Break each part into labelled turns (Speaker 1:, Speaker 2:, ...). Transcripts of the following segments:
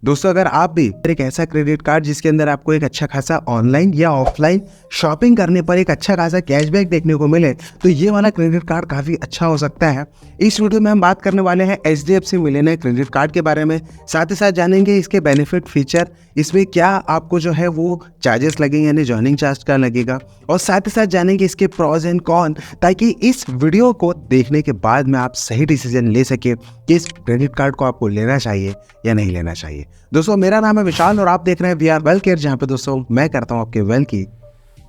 Speaker 1: दोस्तों, अगर आप भी एक ऐसा क्रेडिट कार्ड जिसके अंदर आपको एक अच्छा खासा ऑनलाइन या ऑफलाइन शॉपिंग करने पर एक अच्छा खासा कैशबैक देखने को मिले, तो ये वाला क्रेडिट कार्ड काफ़ी अच्छा हो सकता है। इस वीडियो में हम बात करने वाले हैं HDFC मिलेनियर क्रेडिट कार्ड के बारे में। साथ ही साथ जानेंगे इसके बेनिफिट फीचर, इसमें क्या आपको जो है वो चार्जेस लगेंगे, यानी ज्वाइनिंग चार्ज क्या लगेगा, और साथ ही साथ जानेंगे इसके प्रॉज एंड कॉन, ताकि इस वीडियो को देखने के बाद में आप सही डिसीजन ले सके कि इस क्रेडिट कार्ड को आपको लेना चाहिए या नहीं लेना चाहिए। दोस्तों, मेरा नाम है विशाल और आप देख रहे हैं VR वेल केयर, जहां पे दोस्तों मैं करता हूं आपके वेल की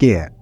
Speaker 1: केयर।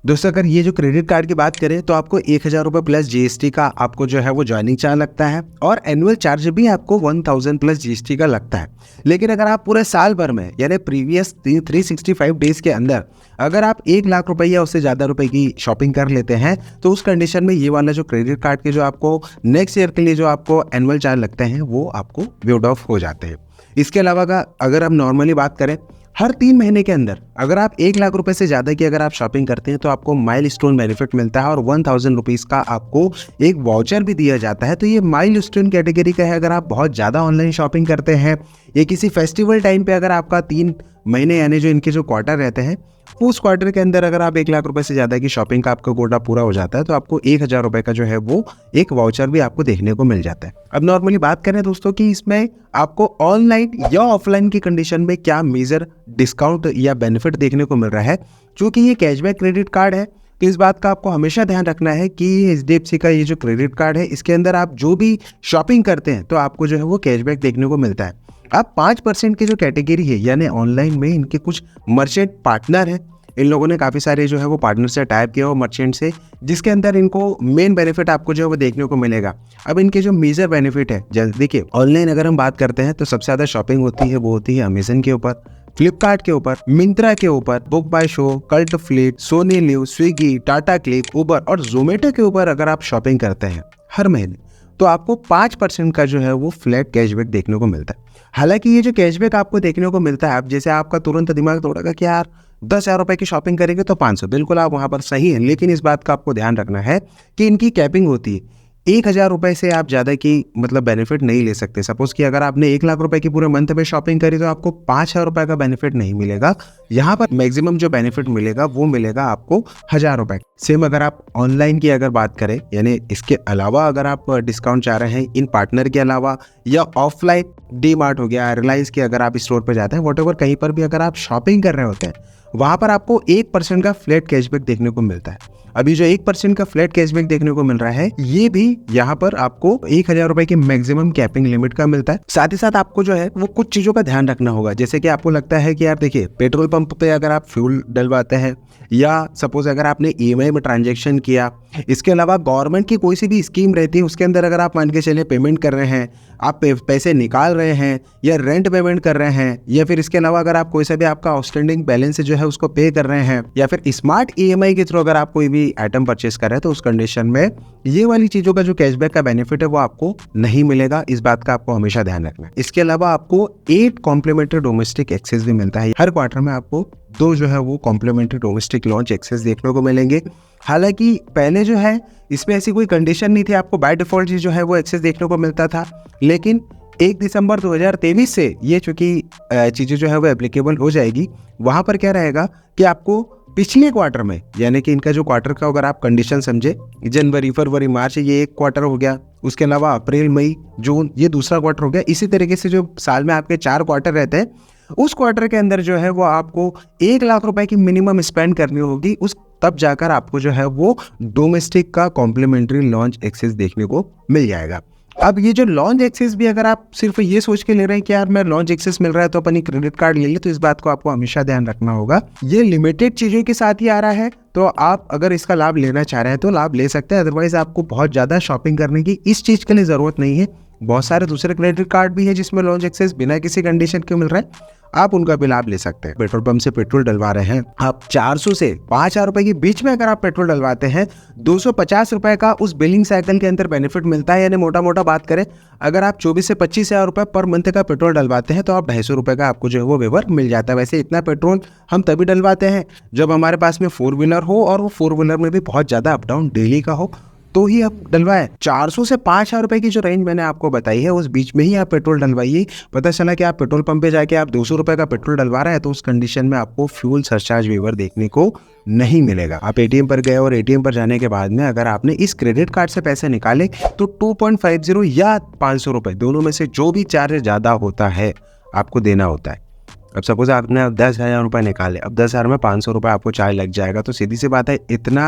Speaker 1: दोस्तों, अगर ये जो क्रेडिट कार्ड की बात करें तो आपको 1000 रुपये प्लस GST का आपको जो है वो ज्वाइनिंग चार्ज लगता है, और एनुअल चार्ज भी आपको 1000 प्लस GST का लगता है। लेकिन अगर आप पूरे साल भर में यानी प्रीवियस 365 डेज के अंदर अगर आप 1 लाख रुपए या उससे ज़्यादा रुपए की शॉपिंग कर लेते हैं, तो उस कंडीशन में ये वाला जो क्रेडिट कार्ड के जो आपको नेक्स्ट ईयर के लिए जो आपको एनुअल चार्ज लगते हैं वो आपको वेव्ड ऑफ हो जाते हैं। इसके अलावा अगर हम नॉर्मली बात करें, हर 3 महीने के अंदर अगर आप 1 लाख रुपए से ज़्यादा की अगर आप शॉपिंग करते हैं तो आपको माइलस्टोन बेनिफिट मिलता है, और 1000 रुपीज़ का आपको एक वाउचर भी दिया जाता है। तो ये माइलस्टोन कैटेगरी का है। अगर आप बहुत ज़्यादा ऑनलाइन शॉपिंग करते हैं या किसी फेस्टिवल टाइम पे अगर आपका 3 महीने यानी जो इनके जो क्वार्टर रहते हैं, उस क्वार्टर के अंदर अगर आप 1 लाख रुपए से ज़्यादा की शॉपिंग का आपका कोटा पूरा हो जाता है, तो आपको 1000 रुपये का जो है वो एक वाउचर भी आपको देखने को मिल जाता है। अब नॉर्मली बात करें दोस्तों कि इसमें आपको ऑनलाइन या ऑफलाइन की कंडीशन में क्या मेजर डिस्काउंट या बेनिफिट देखने को मिल रहा है। चूँकि ये कैशबैक क्रेडिट कार्ड है, तो इस बात का आपको हमेशा ध्यान रखना है कि HDFC का ये जो क्रेडिट कार्ड है, इसके अंदर आप जो भी शॉपिंग करते हैं तो आपको जो है वो कैशबैक देखने को मिलता है। अब 5% की जो कैटेगरी है, यानी ऑनलाइन में इनके कुछ मर्चेंट पार्टनर हैं। इन लोगों ने काफ़ी सारे जो है वो पार्टनर से टाइप किया हो मर्चेंट से, जिसके अंदर इनको मेन बेनिफिट आपको जो है वो देखने को मिलेगा। अब इनके जो मेजर बेनिफिट है, जैसे देखिए ऑनलाइन अगर हम बात करते हैं तो सबसे ज़्यादा शॉपिंग होती है वो होती है अमेजन के ऊपर, फ्लिपकार्ट के ऊपर, मिंत्रा के ऊपर, BookMyShow, Cult Fit, Sony LIV, Swiggy, Tata CLiQ, Uber और जोमेटो के ऊपर अगर आप शॉपिंग करते हैं हर महीने, तो आपको 5% का जो है वो फ्लैट कैशबैक देखने को मिलता है। हालांकि ये जो कैशबैक आपको देखने को मिलता है, अब जैसे आपका तुरंत दिमाग दौड़ेगा कि यार 10,000 रुपये की शॉपिंग करेंगे तो 500, बिल्कुल आप वहाँ पर सही है। लेकिन इस बात का आपको ध्यान रखना है कि इनकी कैपिंग होती है। 1000 रुपये से आप ज़्यादा की मतलब बेनिफिट नहीं ले सकते। सपोज कि अगर आपने 1 लाख रुपए की पूरे मंथ में शॉपिंग करी तो आपको 5000 रुपये का बेनिफिट नहीं मिलेगा। यहाँ पर मैक्सिमम जो बेनिफिट मिलेगा वो मिलेगा आपको 1000 रुपये। सेम अगर आप ऑनलाइन की अगर बात करें, यानी इसके अलावा अगर आप डिस्काउंट चाह रहे हैं इन पार्टनर के अलावा, या ऑफलाइन DMart हो गया, रिलायंस के अगर आप स्टोर पर जाते हैं, वॉट एवर कहीं पर भी अगर आप शॉपिंग कर रहे होते हैं, वहाँ पर आपको 1% का फ्लैट कैशबैक देखने को मिलता है। अभी जो 1% का फ्लैट कैशबैक देखने को मिल रहा है, ये भी यहाँ पर आपको 1000 रुपए की मैक्सिमम कैपिंग लिमिट का मिलता है। साथ ही साथ आपको जो है वो कुछ चीज़ों का ध्यान रखना होगा। जैसे कि आपको लगता है कि यार देखिए, पेट्रोल पंप पे अगर आप फ्यूल डलवाते हैं, या सपोज अगर आपने EMI में ट्रांजेक्शन किया, इसके अलावा गवर्नमेंट की कोई सी भी स्कीम रहती है उसके अंदर अगर आप मान के चले पेमेंट कर रहे हैं, आप पैसे निकाल रहे हैं, या रेंट पेमेंट कर रहे हैं, या फिर इसके अलावा अगर आप कोई सा भी आपका आउटस्टैंडिंग बैलेंस जो है उसको पे कर रहे हैं, या फिर स्मार्ट EMI के थ्रू अगर आप कोई भी आइटम परचेस कर रहे हैं, तो उस कंडीशन में ये वाली चीज़ों का जो कैशबैक का बेनिफिट है वो आपको नहीं मिलेगा। इस बात का आपको हमेशा ध्यान रखना है। इसके अलावा आपको 8 कॉम्प्लीमेंट्री डोमेस्टिक एक्सेस भी मिलता है। हर क्वार्टर में आपको 2 जो है वो कॉम्प्लीमेंट्री डोमेस्टिक लॉन्च एक्सेस देखने को मिलेंगे। हालांकि पहले जो है इसमें ऐसी कोई कंडीशन नहीं थी, आपको बाय डिफॉल्ट जो है वो एक्सेस देखने को मिलता था। लेकिन 1 दिसंबर 2023 से ये चूँकि चीज़ें जो है वो एप्लीकेबल हो जाएगी, वहाँ पर क्या रहेगा कि आपको पिछले क्वार्टर में, यानी कि इनका जो क्वार्टर का अगर आप कंडीशन समझे, जनवरी, फरवरी, मार्च ये एक क्वार्टर हो गया, उसके अलावा अप्रैल, मई, जून ये दूसरा क्वार्टर हो गया। इसी तरीके से जो साल में आपके 4 क्वार्टर रहते हैं, उस क्वार्टर के अंदर जो है वो आपको 1 लाख रुपए की मिनिमम स्पेंड करनी होगी, उस तब जाकर आपको जो है वो डोमेस्टिक का कॉम्प्लीमेंट्री लॉन्च एक्सेस देखने को मिल जाएगा। अब ये जो लॉन्च एक्सेस भी अगर आप सिर्फ ये सोच के ले रहे हैं कि यार मैं लॉन्च एक्सेस मिल रहा है तो अपनी क्रेडिट कार्ड ले ले, तो इस बात को आपको हमेशा ध्यान रखना होगा। ये लिमिटेड चीज़ों के साथ ही आ रहा है, तो आप अगर इसका लाभ लेना चाह रहे हैं तो लाभ ले सकते हैं। अदरवाइज आपको बहुत ज़्यादा शॉपिंग करने की इस चीज़ के लिए ज़रूरत नहीं है। बहुत सारे दूसरे क्रेडिट कार्ड भी है जिसमें लॉन्च एक्सेस बिना किसी कंडीशन के मिल रहा है, आप उनका भी लाभ ले सकते हैं। पेट्रोल पंप से पेट्रोल डलवा रहे हैं आप, 400 से 5000 रुपए के बीच में अगर आप पेट्रोल डलवाते हैं, 250 रुपए का उस बिलिंग साइकिल के अंदर बेनिफिट मिलता है। यानी मोटा मोटा बात करें, अगर आप 24 से 25,000 रुपए पर मंथ का पेट्रोल डलवाते हैं तो आप 250 रुपए का आपको जो है वो वेवर मिल जाता है। वैसे इतना पेट्रोल हम तभी डलवाते हैं जब हमारे पास में 4 व्हीलर हो, और वो 4 व्हीलर में भी बहुत ज़्यादा अप डाउन डेली का हो, तो ही आप डलवाए। 400 से 5,000 रुपए की जो रेंज मैंने आपको बताई है उस बीच में ही आप पेट्रोल डलवाइए। पता चला कि आप पेट्रोल पंप पे जाके आप 200 रुपए का पेट्रोल डलवा रहे हैं तो उस कंडीशन में आपको फ्यूल सरचार्ज वेवर देखने को नहीं मिलेगा। आप एटीएम पर गए और एटीएम पर जाने के बाद में अगर आपने इस क्रेडिट कार्ड से पैसे निकाले तो 2.50 या 500 रुपए दोनों में से जो भी चार्ज ज़्यादा होता है आपको देना होता है। अब सपोज आपने 10,000 रुपये निकाले, अब 10,000 में 500 रुपये आपको चार्ज लग जाएगा। तो सीधी सी बात है, इतना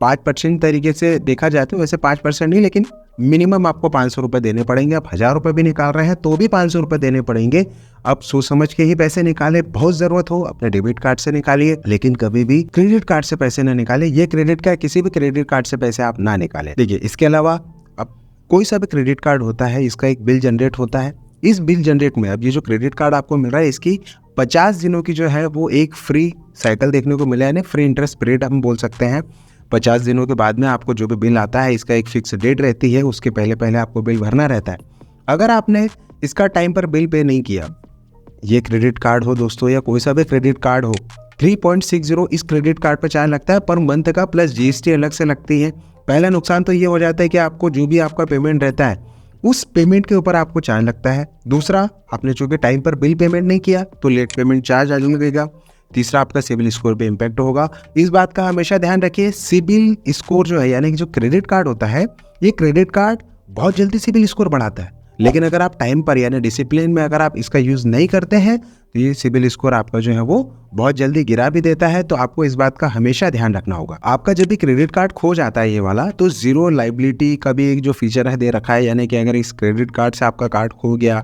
Speaker 1: 5% तरीके से देखा जाए तो वैसे 5% नहीं, लेकिन मिनिमम आपको 500 रुपये देने पड़ेंगे। आप 1,000 रुपये भी निकाल रहे हैं तो भी 500 रुपये देने पड़ेंगे। अब सोच समझ के ही पैसे निकाले, बहुत ज़रूरत हो अपने डेबिट कार्ड से निकालिए, लेकिन कभी भी क्रेडिट कार्ड से पैसे ना निकाले। ये क्रेडिट का किसी भी क्रेडिट कार्ड से पैसे आप ना निकालें। देखिए, इसके अलावा अब कोई सा भी क्रेडिट कार्ड होता है, इसका एक बिल जनरेट होता है। इस बिल जनरेट में अब ये जो क्रेडिट कार्ड आपको मिल रहा है इसकी 50 दिनों की जो है वो एक फ्री साइकिल देखने को मिला है, यानी फ्री इंटरेस्ट पीरियड हम बोल सकते हैं। 50 दिनों के बाद में आपको जो भी बिल आता है इसका एक फिक्स डेट रहती है, उसके पहले पहले आपको बिल भरना रहता है। अगर आपने इसका टाइम पर बिल पे नहीं किया, ये क्रेडिट कार्ड हो दोस्तों या कोई सा भी क्रेडिट कार्ड हो, 3.60 इस क्रेडिट कार्ड पर चार्ज लगता है पर मंथ का, प्लस GST अलग से लगती है। पहला नुकसान तो ये हो जाता है कि आपको जो भी आपका पेमेंट रहता है उस पेमेंट के ऊपर आपको चार्ज लगता है। दूसरा, आपने चूंकि टाइम पर बिल पेमेंट नहीं किया तो लेट पेमेंट चार्ज आ लगेगा। तीसरा, आपका सिबिल स्कोर पे इम्पैक्ट होगा। इस बात का हमेशा ध्यान रखिए, सिबिल स्कोर जो है यानी कि जो क्रेडिट कार्ड होता है, ये क्रेडिट कार्ड बहुत जल्दी सिबिल स्कोर बढ़ाता है, लेकिन अगर आप टाइम पर यानी डिसिप्लिन में अगर आप इसका यूज नहीं करते हैं तो ये सिबिल स्कोर आपका जो है वो बहुत जल्दी गिरा भी देता है। तो आपको इस बात का हमेशा ध्यान रखना होगा। आपका जब भी क्रेडिट कार्ड खो जाता है ये वाला, तो जीरो लाइबिलिटी का भी एक जो फीचर है दे रखा है, यानी कि अगर इस क्रेडिट कार्ड से आपका कार्ड खो गया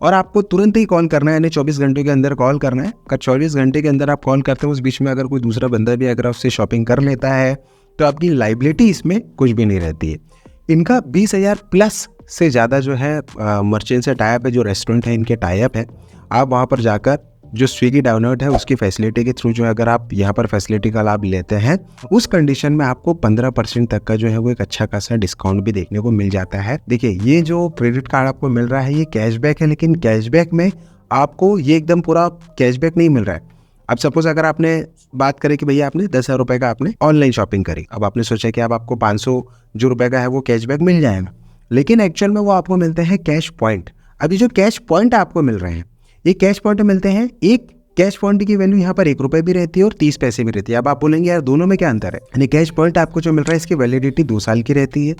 Speaker 1: और आपको तुरंत ही कॉल करना है, यानी 24 घंटे के अंदर कॉल करना है। 24 घंटे के अंदर आप कॉल करते हो, उस बीच में अगर कोई दूसरा बंदा भी अगर उससे शॉपिंग कर लेता है तो आपकी लाइबिलिटी इसमें कुछ भी नहीं रहती है। इनका 20,000 प्लस से ज़्यादा जो है मर्चेंट से टाइप है, जो रेस्टोरेंट है इनके टाइप है। आप वहाँ पर जाकर जो स्विगी डाउनलोड है उसकी फैसिलिटी के थ्रू जो है अगर आप यहाँ पर फैसिलिटी का लाभ लेते हैं, उस कंडीशन में आपको 15% तक का जो है वो एक अच्छा खासा डिस्काउंट भी देखने को मिल जाता है। देखिए, ये जो क्रेडिट कार्ड आपको मिल रहा है ये कैशबैक है, लेकिन कैशबैक में आपको ये एकदम पूरा कैशबैक नहीं मिल रहा है। अब सपोज अगर आपने बात करें कि भैया आपने 10,000 रुपये का आपने ऑनलाइन शॉपिंग करी, अब आपने सोचा कि अब आपको 500 जो रुपये का है वो कैशबैक मिल जाएगा, लेकिन एक्चुअल में वो आपको मिलते हैं कैश पॉइंट। अभी जो कैश पॉइंट आपको मिल रहे हैं, ये कैश पॉइंट मिलते हैं, एक कैश पॉइंट की वैल्यू यहाँ पर 1 रुपये भी रहती है और 30 पैसे भी रहती है। अब आप बोलेंगे यार दोनों में क्या अंतर है? यानी कैश पॉइंट आपको जो मिल रहा है इसकी वैलिडिटी 2 साल की रहती है,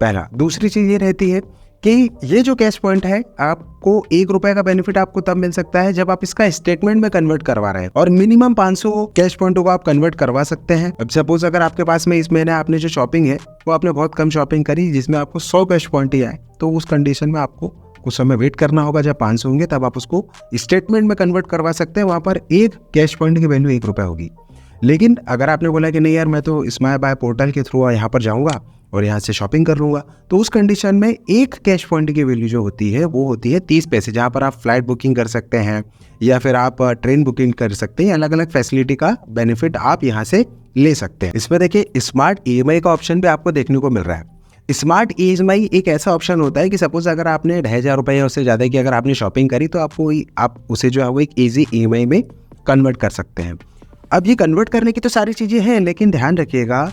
Speaker 1: पहला। दूसरी चीज़ ये रहती है कि ये जो कैश पॉइंट है आपको 1 रुपये का बेनिफिट आपको तब मिल सकता है जब आप इसका स्टेटमेंट में कन्वर्ट करवा रहे हैं, और मिनिमम 500 कैश पॉइंटों को आप कन्वर्ट करवा सकते हैं। अब सपोज अगर आपके पास में इस महीने आपने जो शॉपिंग है वो आपने बहुत कम शॉपिंग करी जिसमें आपको 100 कैश पॉइंट ही आए, तो उस कंडीशन में आपको कुछ समय वेट करना होगा। जब 500 होंगे तब आप उसको स्टेटमेंट में कन्वर्ट करवा सकते हैं, वहाँ पर एक कैश पॉइंट की वैल्यू 1 रुपये होगी। लेकिन अगर आपने बोला कि नहीं यार मैं तो स्माई बाय पोर्टल के थ्रू यहाँ पर जाऊँगा और यहाँ से शॉपिंग कर लूँगा, तो उस कंडीशन में एक कैश पॉइंट की वैल्यू जो होती है वो होती है 30 पैसे, जहाँ पर आप फ्लाइट बुकिंग कर सकते हैं या फिर आप ट्रेन बुकिंग कर सकते हैं। अलग अलग फैसिलिटी का बेनिफिट आप यहाँ से ले सकते हैं। इसमें देखिए स्मार्ट EMI का ऑप्शन भी आपको देखने को मिल रहा है। स्मार्ट EMI एक ऐसा ऑप्शन होता है कि सपोज अगर आपने 2,500 रुपये या उससे ज़्यादा की अगर आपने शॉपिंग करी तो आपको आप उसे जो है वो एक ईजी EMI में कन्वर्ट कर सकते हैं। अब ये कन्वर्ट करने की तो सारी चीज़ें हैं, लेकिन ध्यान रखिएगा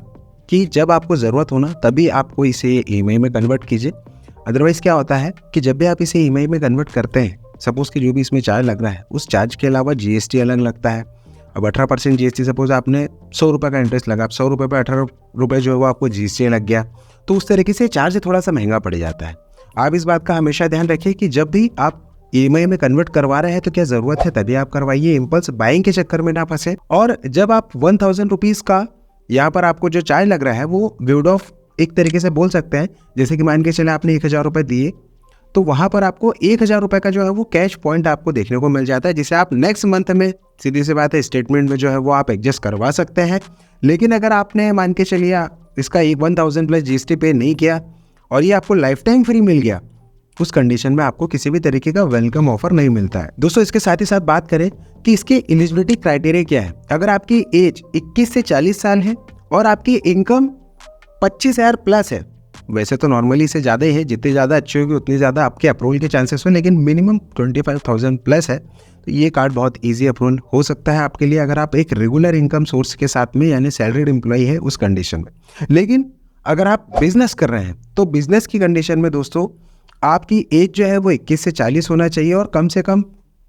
Speaker 1: कि जब आपको ज़रूरत हो ना तभी आपको इसे EMI में कन्वर्ट कीजिए। अदरवाइज़ क्या होता है कि जब भी आप इसे EMI में कन्वर्ट करते हैं, सपोज़ कि जो भी इसमें चार्ज लग रहा है उस चार्ज के अलावा GST अलग लगता है। अब 18% GST, सपोज आपने 100 रुपये का इंटरेस्ट लगा, अब 100 रुपये पर 18 रुपये जो है वो आपको GST लग गया, तो उस तरीके से चार्ज थोड़ा सा महंगा पड़ जाता है। आप इस बात का हमेशा ध्यान रखिए कि जब भी आप EMI में कन्वर्ट करवा रहे हैं तो क्या ज़रूरत है तभी आप करवाइए, इम्पल्स बाइंग के चक्कर में ना फंसे। और जब आप 1000 रुपीज़ का यहाँ पर आपको जो चार्ज लग रहा है वो वेड ऑफ एक तरीके से बोल सकते हैं, जैसे कि मान के चले आपने 1,000 रुपये दिए तो वहाँ पर आपको 1,000 रुपये का जो है वो कैश पॉइंट आपको देखने को मिल जाता है, जिसे आप नेक्स्ट मंथ में सीधी सी बात है स्टेटमेंट में जो है वो आप एडजस्ट करवा सकते हैं। लेकिन अगर आपने मान के चलिए इसका 1000 प्लस GST पे नहीं किया और ये आपको लाइफ टाइम फ्री मिल गया, उस कंडीशन में आपको किसी भी तरीके का वेलकम ऑफर नहीं मिलता है। दोस्तों इसके साथ ही साथ बात करें कि इसके एलिजिबिलिटी क्राइटेरिया क्या है। अगर आपकी एज 21 से 40 साल है और आपकी इनकम 25,000 प्लस है, वैसे तो नॉर्मली से ज़्यादा ही है, जितनी ज़्यादा अच्छी होगी उतनी ज़्यादा आपके अप्रूवल के चांसेस हैं, लेकिन मिनिमम 25,000 प्लस है तो ये कार्ड बहुत ईजी अप्रूवल हो सकता है आपके लिए अगर आप एक रेगुलर इनकम सोर्स के साथ में यानी सैलरीड एम्प्लॉई है उस कंडीशन में। लेकिन अगर आप बिजनेस कर रहे हैं तो बिजनेस की कंडीशन में दोस्तों आपकी एज जो है वो 21 से 40 होना चाहिए और कम से कम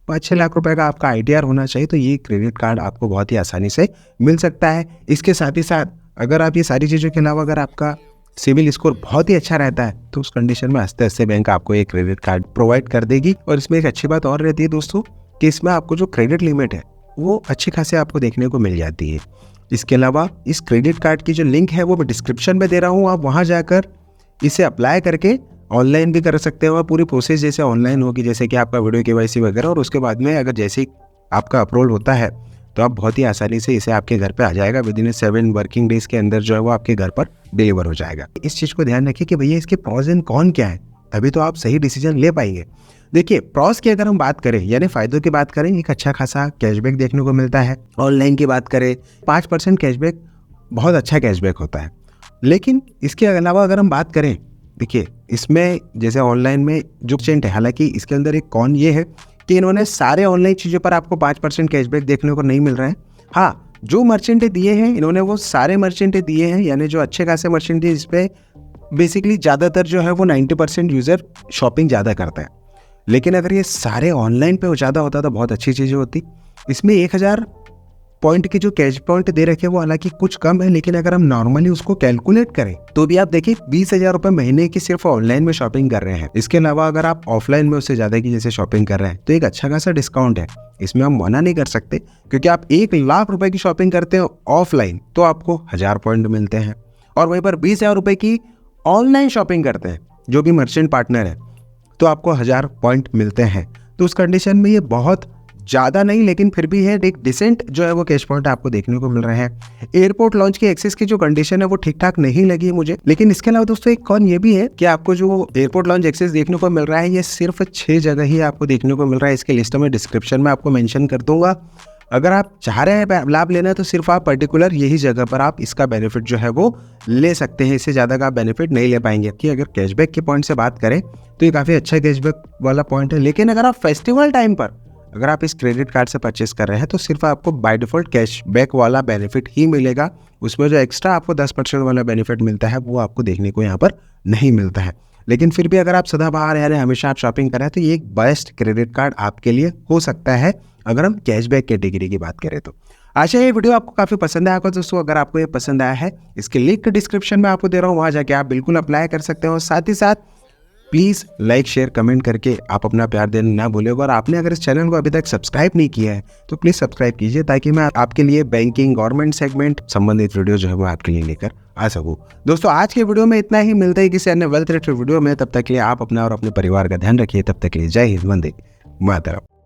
Speaker 1: 5-6 लाख रुपए का आपका ITR होना चाहिए। तो ये क्रेडिट कार्ड आपको बहुत ही आसानी से मिल सकता है। इसके साथ ही साथ अगर आप ये सारी चीज़ों के अलावा अगर आपका सिविल स्कोर बहुत ही अच्छा रहता है तो उस कंडीशन में आस्ते आस्ते बैंक आपको ये क्रेडिट कार्ड प्रोवाइड कर देगी। और इसमें एक अच्छी बात और रहती है दोस्तों कि इसमें आपको जो क्रेडिट लिमिट है वो अच्छी खासी आपको देखने को मिल जाती है। इसके अलावा इस क्रेडिट कार्ड की जो लिंक है वो मैं डिस्क्रिप्शन में दे रहा हूँ, आप वहाँ जाकर इसे अप्लाई करके ऑनलाइन भी कर सकते हो। और पूरी प्रोसेस जैसे ऑनलाइन होगी, जैसे कि आपका वीडियो KYC वगैरह, और उसके बाद में अगर जैसे ही आपका अप्रूवल होता है तो आप बहुत ही आसानी से इसे आपके घर पे आ जाएगा। विदिन 7 वर्किंग डेज के अंदर जो है वो आपके घर पर डिलीवर हो जाएगा। इस चीज़ को ध्यान रखिए कि भैया इसके प्रॉस एंड कॉन क्या है, तभी तो आप सही डिसीजन ले पाएंगे। देखिए प्रॉस की अगर हम बात करें यानी फ़ायदों की बात करें, एक अच्छा खासा कैशबैक देखने को मिलता है। ऑनलाइन की बात करें 5% कैशबैक बहुत अच्छा कैशबैक होता है। लेकिन इसके अलावा अगर हम बात करें, देखिए इसमें जैसे ऑनलाइन में जो चेंट है, हालांकि इसके अंदर एक कॉन ये है कि इन्होंने सारे ऑनलाइन चीज़ों पर आपको 5% कैशबैक देखने को नहीं मिल रहा है। हाँ, जो मर्चेंट दिए हैं इन्होंने वो सारे मर्चेंट दिए हैं, यानी जो अच्छे खासे मर्चेंट है, इस पर बेसिकली ज़्यादातर जो है वो 90% यूज़र शॉपिंग ज़्यादा करता है। लेकिन अगर ये सारे ऑनलाइन पे ज़्यादा होता तो बहुत अच्छी चीज़ें होती। इसमें 1000 पॉइंट की जो कैश पॉइंट दे रखे वो हालांकि कुछ कम है, लेकिन अगर हम नॉर्मली उसको कैलकुलेट करें तो भी आप देखिए 20,000 रुपये महीने की सिर्फ ऑनलाइन में शॉपिंग कर रहे हैं। इसके अलावा अगर आप ऑफलाइन में उससे ज़्यादा की जैसे शॉपिंग कर रहे हैं तो एक अच्छा खासा डिस्काउंट है, इसमें हम मना नहीं कर सकते। क्योंकि आप 1 लाख रुपए की शॉपिंग करते हो ऑफलाइन तो आपको 1000 पॉइंट मिलते हैं, और वहीं पर 20,000 रुपये की ऑनलाइन शॉपिंग करते हैं जो भी मर्चेंट पार्टनर है तो आपको 1000 पॉइंट मिलते हैं। तो उस कंडीशन में ये बहुत ज़्यादा नहीं, लेकिन फिर भी है एक डिसेंट जो है वो कैश पॉइंट आपको देखने को मिल रहे हैं। एयरपोर्ट लॉन्च की एक्सेस की जो कंडीशन है वो ठीक ठाक नहीं लगी मुझे। लेकिन इसके अलावा दोस्तों एक कौन ये भी है कि आपको जो एयरपोर्ट लॉन्च एक्सेस देखने को मिल रहा है ये सिर्फ 6 जगह ही आपको देखने को मिल रहा है। इसके लिस्ट में डिस्क्रिप्शन में आपको मेंशन कर दूंगा। अगर आप चाह रहे हैं लाभ लेना तो सिर्फ आप पर्टिकुलर यही जगह पर आप इसका बेनिफिट जो है वो ले सकते हैं, इससे ज़्यादा का आप बेनिफिट नहीं ले पाएंगे। कि अगर कैशबैक के पॉइंट से बात करें तो ये काफ़ी अच्छा कैशबैक वाला पॉइंट है। लेकिन अगर आप फेस्टिवल टाइम पर अगर आप इस क्रेडिट कार्ड से परचेस कर रहे हैं तो सिर्फ आपको बाय डिफ़ॉल्ट कैशबैक वाला बेनिफिट ही मिलेगा। उसमें जो एक्स्ट्रा आपको 10% वाला बेनिफिट मिलता है वो आपको देखने को यहाँ पर नहीं मिलता है। लेकिन फिर भी अगर आप सदाबहार यानी हमेशा आप शॉपिंग कर रहे हैं तो ये एक बेस्ट क्रेडिट कार्ड आपके लिए हो सकता है अगर हम कैशबैक कैटेगरी की बात करें तो। आशा है ये वीडियो आपको काफ़ी पसंद आया होगा दोस्तों। अगर आपको ये पसंद आया है इसके लिंक डिस्क्रिप्शन में आपको दे रहा हूँ, वहाँ जाके आप बिल्कुल अप्लाई कर सकते हो। साथ ही साथ प्लीज़ लाइक शेयर कमेंट करके आप अपना प्यार देना ना भूलें। और आपने अगर इस चैनल को अभी तक सब्सक्राइब नहीं किया है तो प्लीज़ सब्सक्राइब कीजिए, ताकि मैं आपके लिए बैंकिंग गवर्नमेंट सेगमेंट संबंधित वीडियो जो है वो आपके लिए लेकर आ सकूँ। दोस्तों आज के वीडियो में इतना ही, मिलता है किसी अन्य वेल्थ रिलेटेड वीडियो में। तब तक के लिए आप अपना और अपने परिवार का ध्यान रखिए। तब तक के लिए जय हिंद, वंदे मातरम।